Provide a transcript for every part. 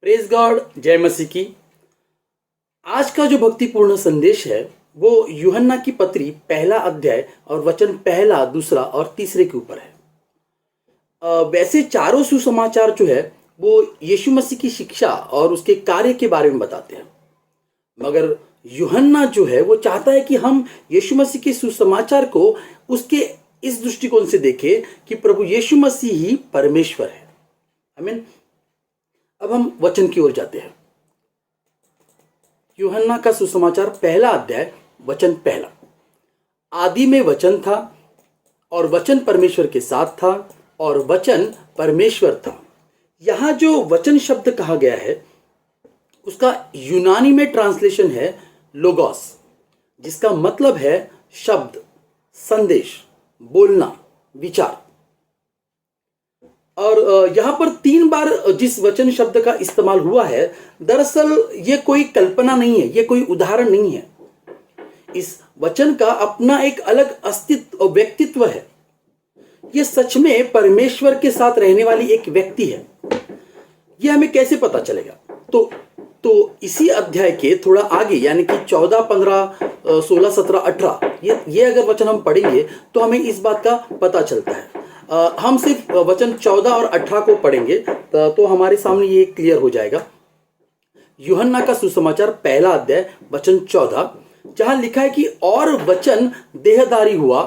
Praise God, जय मसीह की। आज का जो भक्तिपूर्ण संदेश है वो यूहन्ना की पत्री पहला अध्याय और वचन पहला, दूसरा और तीसरे के ऊपर है। वैसे चारों सुसमाचार जो है वो यीशु मसीह की शिक्षा और उसके कार्य के बारे में बताते हैं, मगर यूहन्ना जो है वो चाहता है कि हम यीशु मसीह के सुसमाचार को उसके इस दृष्टिकोण से देखें कि प्रभु यीशु मसीह ही परमेश्वर है। आमीन। अब हम वचन की ओर जाते हैं। यूहन्ना का सुसमाचार पहला अध्याय वचन पहला। आदि में वचन था और वचन परमेश्वर के साथ था और वचन परमेश्वर था। यहां जो वचन शब्द कहा गया है उसका यूनानी में ट्रांसलेशन है लोगोस, जिसका मतलब है शब्द, संदेश, बोलना, विचार। और यहां पर 3 बार जिस वचन शब्द का इस्तेमाल हुआ है, दरअसल ये कोई कल्पना नहीं है, ये कोई उदाहरण नहीं है। इस वचन का अपना एक अलग अस्तित्व और व्यक्तित्व है। ये सच में परमेश्वर के साथ रहने वाली एक व्यक्ति है। ये हमें कैसे पता चलेगा? तो इसी अध्याय के थोड़ा आगे यानी कि 14, 15, 16, 17, 18 ये अगर वचन हम पढ़ेंगे तो हमें इस बात का पता चलता है। हम सिर्फ वचन 14 और 18 को पढ़ेंगे तो हमारे सामने ये क्लियर हो जाएगा। यूहन्ना का सुसमाचार पहला अध्याय वचन 14, जहां लिखा है कि और वचन देहधारी हुआ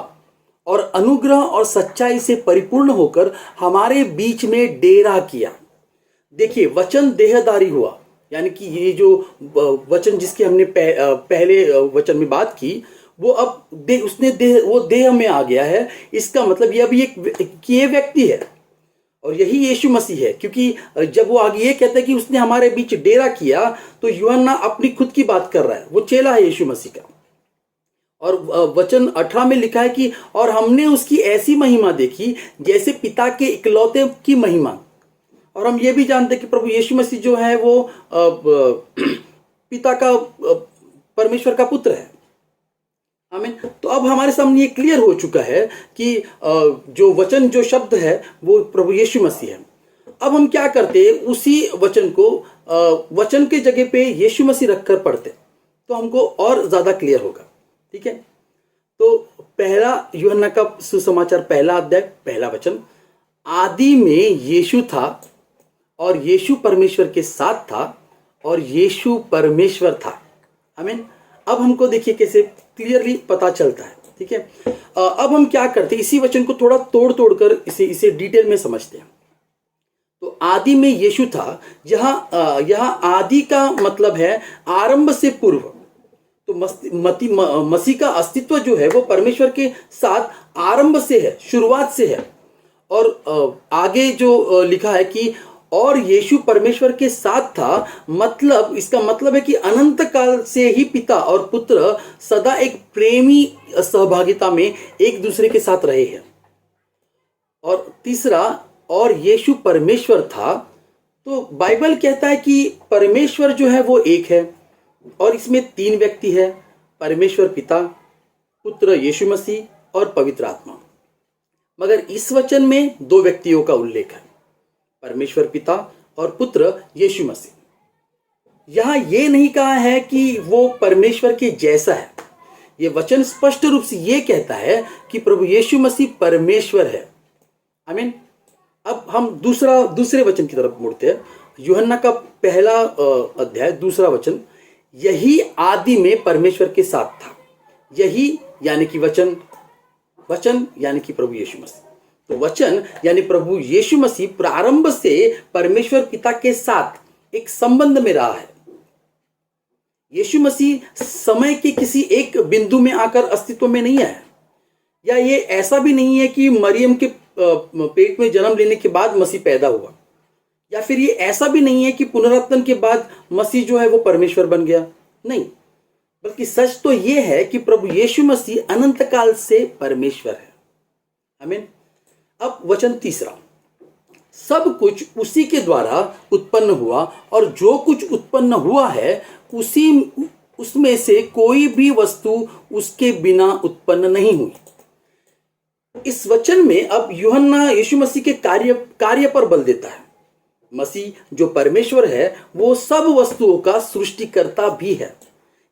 और अनुग्रह और सच्चाई से परिपूर्ण होकर हमारे बीच में डेरा किया। देखिए, वचन देहधारी हुआ यानी कि ये जो वचन जिसकी हमने पहले वचन में बात की वो अब उसने देह में आ गया है। इसका मतलब ये अभी ये व्यक्ति है और यही यीशु मसीह है, क्योंकि जब वो आगे ये कहता है कि उसने हमारे बीच डेरा किया तो यूहन्ना अपनी खुद की बात कर रहा है। वो चेला है यीशु मसीह का। और वचन 18 में लिखा है कि और हमने उसकी ऐसी महिमा देखी जैसे पिता के इकलौते की महिमा। और हम ये भी जानते हैं कि प्रभु यीशु मसीह जो है वो पिता का, परमेश्वर का पुत्र है। आमीन। तो अब हमारे सामने ये क्लियर हो चुका है कि जो वचन, जो शब्द है वो प्रभु यीशु मसीह है। अब हम क्या करते हैं, उसी वचन को वचन के जगह पे यीशु मसीह रखकर पढ़ते तो हमको और ज्यादा क्लियर होगा। ठीक है। तो पहला यूहन्ना का सुसमाचार पहला अध्याय पहला वचन, आदि में यीशु था और यीशु परमेश्वर के साथ था और यीशु परमेश्वर था। आमीन। अब हमको देखिए कैसे क्लियरली पता चलता है। ठीक है। अब हम क्या करते हैं, इसी वचन को थोड़ा तोड़ कर इसे डिटेल में समझते हैं। तो आदि में यीशु था, यहां आदि का मतलब है आरंभ से पूर्व। तो मसीह का अस्तित्व जो है वो परमेश्वर के साथ आरंभ से है, शुरुआत से है। और आगे जो लिखा है कि और यीशु परमेश्वर के साथ था, मतलब इसका मतलब है कि अनंत काल से ही पिता और पुत्र सदा एक प्रेमी सहभागिता में एक दूसरे के साथ रहे हैं। और तीसरा, और यीशु परमेश्वर था। तो बाइबल कहता है कि परमेश्वर जो है वो एक है और इसमें 3 व्यक्ति है, परमेश्वर पिता, पुत्र यीशु मसीह और पवित्र आत्मा। मगर इस वचन में 2 व्यक्तियों का उल्लेख है, परमेश्वर पिता और पुत्र यीशु मसीह। यहां यह नहीं कहा है कि वो परमेश्वर के जैसा है। यह वचन स्पष्ट रूप से यह कहता है कि प्रभु यीशु मसीह परमेश्वर है। आमीन। अब हम दूसरे वचन की तरफ मुड़ते हैं। यूहन्ना का पहला अध्याय दूसरा वचन, यही आदि में परमेश्वर के साथ था। यही यानी कि वचन यानी कि प्रभु यीशु मसीह। तो वचन यानी प्रभु यीशु मसीह प्रारंभ से परमेश्वर पिता के साथ एक संबंध में रहा है। यीशु मसीह समय के किसी एक बिंदु में आकर अस्तित्व में नहीं आया, या ये ऐसा भी नहीं है कि मरियम के पेट में जन्म लेने के बाद मसीह पैदा हुआ, या फिर ये ऐसा भी नहीं है कि पुनरुत्थान के बाद मसीह जो है वो परमेश्वर बन गया। नहीं, बल्कि सच तो ये है कि प्रभु यीशु मसीह अनंत काल से परमेश्वर है। आमीन। अब वचन तीसरा, सब कुछ उसी के द्वारा उत्पन्न हुआ और जो कुछ उत्पन्न हुआ है उसमें से कोई भी वस्तु उसके बिना उत्पन्न नहीं हुई। इस वचन में अब यूहन्ना यीशु मसीह के कार्य पर बल देता है। मसीह जो परमेश्वर है वो सब वस्तुओं का सृष्टिकर्ता भी है।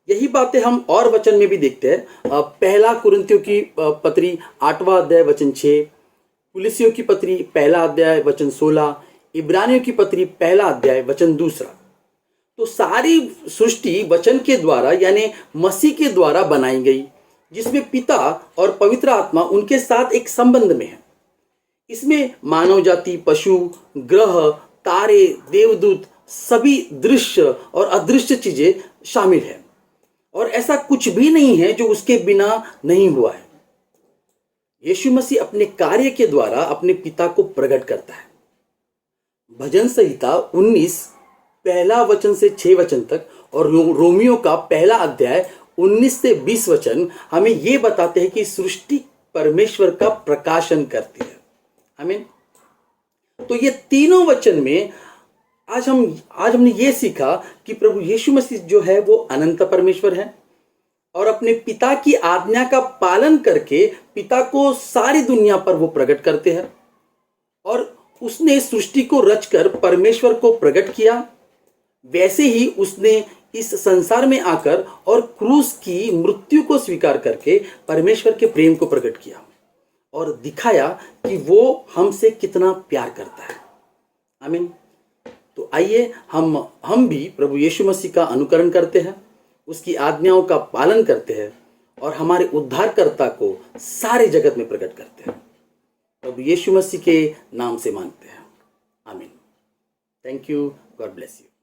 यही बातें हम और वचन में भी देखते हैं। पहला कुरिन्थियों की पत्री 8वां अध्याय वचन 6, कुलिसियों की पत्री 1 अध्याय वचन 16, इब्रानियों की पत्री 1 अध्याय वचन 2। तो सारी सृष्टि वचन के द्वारा यानी मसीह के द्वारा बनाई गई, जिसमें पिता और पवित्र आत्मा उनके साथ एक संबंध में है। इसमें मानव जाति, पशु, ग्रह, तारे, देवदूत, सभी दृश्य और अदृश्य चीजें शामिल है और ऐसा कुछ भी नहीं है जो उसके बिना नहीं हुआ है। यीशु मसीह अपने कार्य के द्वारा अपने पिता को प्रकट करता है। भजन संहिता 19 1 वचन से 6 वचन तक और रोमियो का 1 अध्याय 19 से 20 वचन हमें यह बताते हैं कि सृष्टि परमेश्वर का प्रकाशन करती है। आमीन। तो ये तीनों वचन में आज हमने ये सीखा कि प्रभु यीशु मसीह जो है वो अनंत परमेश्वर है और अपने पिता की आज्ञा का पालन करके पिता को सारी दुनिया पर वो प्रकट करते हैं और उसने सृष्टि को रचकर परमेश्वर को प्रकट किया। वैसे ही उसने इस संसार में आकर और क्रूस की मृत्यु को स्वीकार करके परमेश्वर के प्रेम को प्रकट किया और दिखाया कि वो हमसे कितना प्यार करता है। आमीन। तो आइए हम भी प्रभु यीशु मसीह का अनुकरण करते हैं, उसकी आज्ञाओं का पालन करते हैं और हमारे उद्धारकर्ता को सारे जगत में प्रकट करते हैं। प्रभु यीशु मसीह के नाम से मांगते हैं। आमीन। Thank you. God bless you.